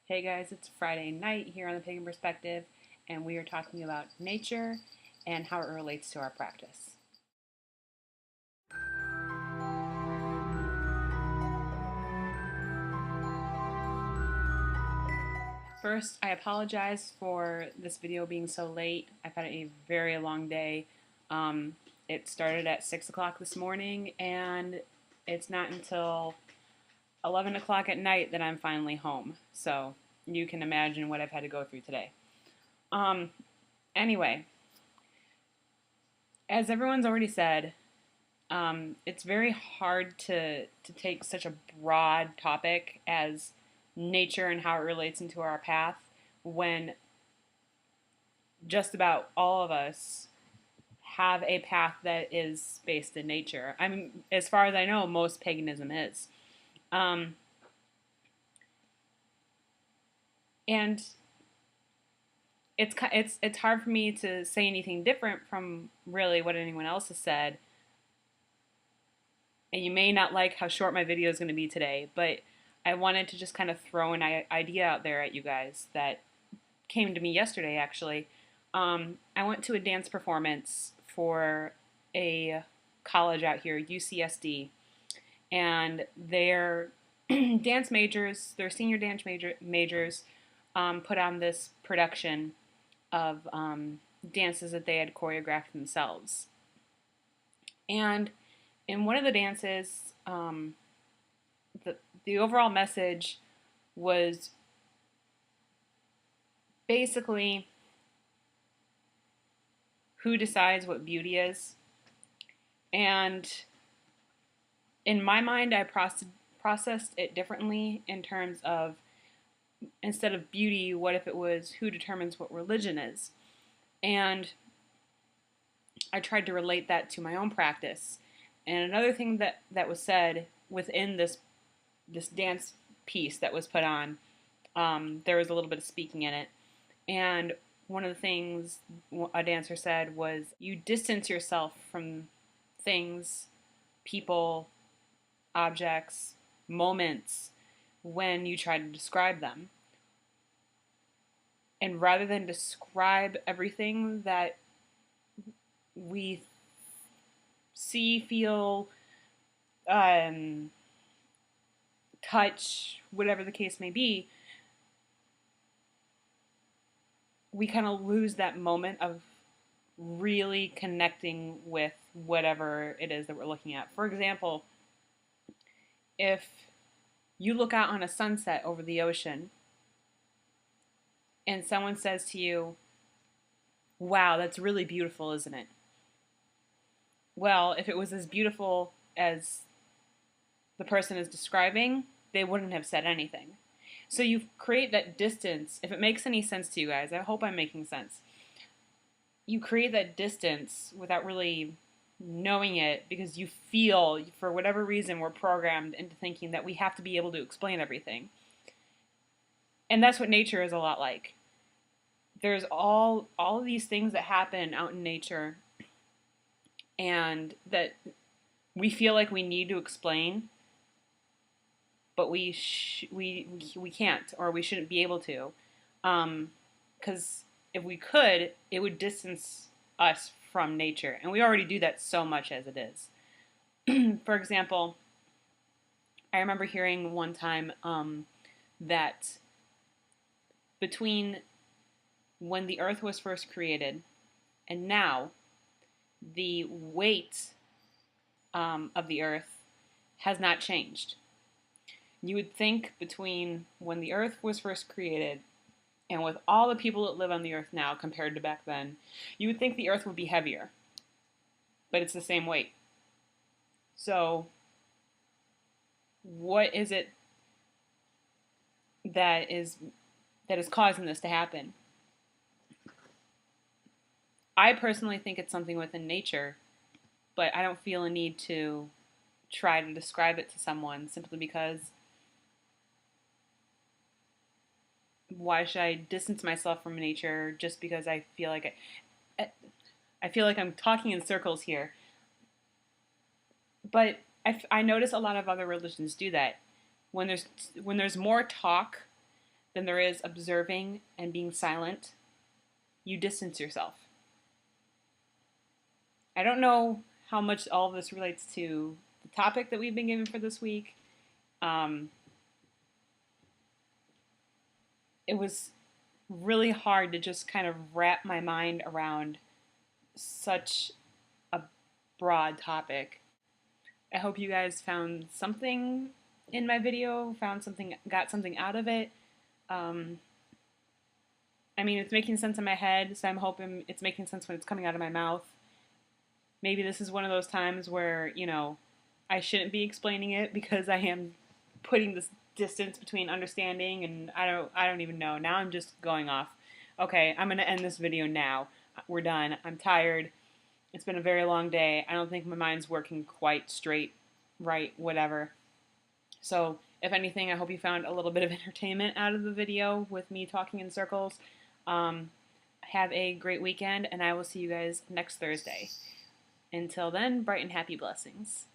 Hey guys, it's Friday night here on the Pagan Perspective, and we are talking about nature and how it relates to our practice. First, I apologize for this video being so late. I've had a very long day. It started at 6 o'clock this morning, and it's not until 11 o'clock at night that I'm finally home. So you can imagine what I've had to go through today. Anyway, as everyone's already said, it's very hard to take such a broad topic as nature and how it relates into our path when just about all of us have a path that is based in nature. I mean, as far as I know, most paganism is. And it's hard for me to say anything different from really what anyone else has said. And you may not like how short my video is going to be today, but I wanted to just kind of throw an idea out there at you guys that came to me yesterday, actually. I went to a dance performance for a college out here, UCSD, and their dance majors, their senior dance majors, put on this production of dances that they had choreographed themselves. And in one of the dances, the overall message was basically who decides what beauty is. And in my mind, I processed it differently in terms of, instead of beauty, what if it was who determines what religion is? And I tried to relate that to my own practice. And another thing that was said within this dance piece that was put on, there was a little bit of speaking in it. And one of the things a dancer said was, you distance yourself from things, people, objects, moments when you try to describe them. And rather than describe everything that we see, feel, touch, whatever the case may be, we kind of lose that moment of really connecting with whatever it is that we're looking at. For example, if you look out on a sunset over the ocean and someone says to you, "Wow, that's really beautiful, isn't it?" Well, if it was as beautiful as the person is describing, they wouldn't have said anything. So you create that distance. If it makes any sense to you guys, I hope I'm making sense. You create that distance without really knowing it, because you feel, for whatever reason, we're programmed into thinking that we have to be able to explain everything. And that's what nature is a lot like. There's all of these things that happen out in nature and that we feel like we need to explain, but we can't, or we shouldn't be able to, because if we could, it would distance us from nature, and we already do that so much as it is. For example, I remember hearing one time that between when the earth was first created and now, the weight of the earth has not changed. You would think between when the earth was first created and with all the people that live on the earth now compared to back then, you would think the earth would be heavier, but it's the same weight. So what is it that is causing this to happen? I personally think it's something within nature, but I don't feel a need to try to describe it to someone, simply because why should I distance myself from nature just because I feel like I feel like I'm talking in circles here. But I notice a lot of other religions do that. When there's more talk than there is observing and being silent, you distance yourself. I don't know how much all of this relates to the topic that we've been given for this week. It was really hard to just kind of wrap my mind around such a broad topic. I hope you guys found something in my video, got something out of it. I mean, it's making sense in my head, so I'm hoping it's making sense when it's coming out of my mouth. Maybe this is one of those times where, I shouldn't be explaining it because I am putting this distance between understanding and I don't even know. Now I'm just going off. Okay, I'm going to end this video now. We're done. I'm tired. It's been a very long day. I don't think my mind's working quite straight, right, whatever. So, if anything, I hope you found a little bit of entertainment out of the video with me talking in circles. Have a great weekend, and I will see you guys next Thursday. Until then, bright and happy blessings.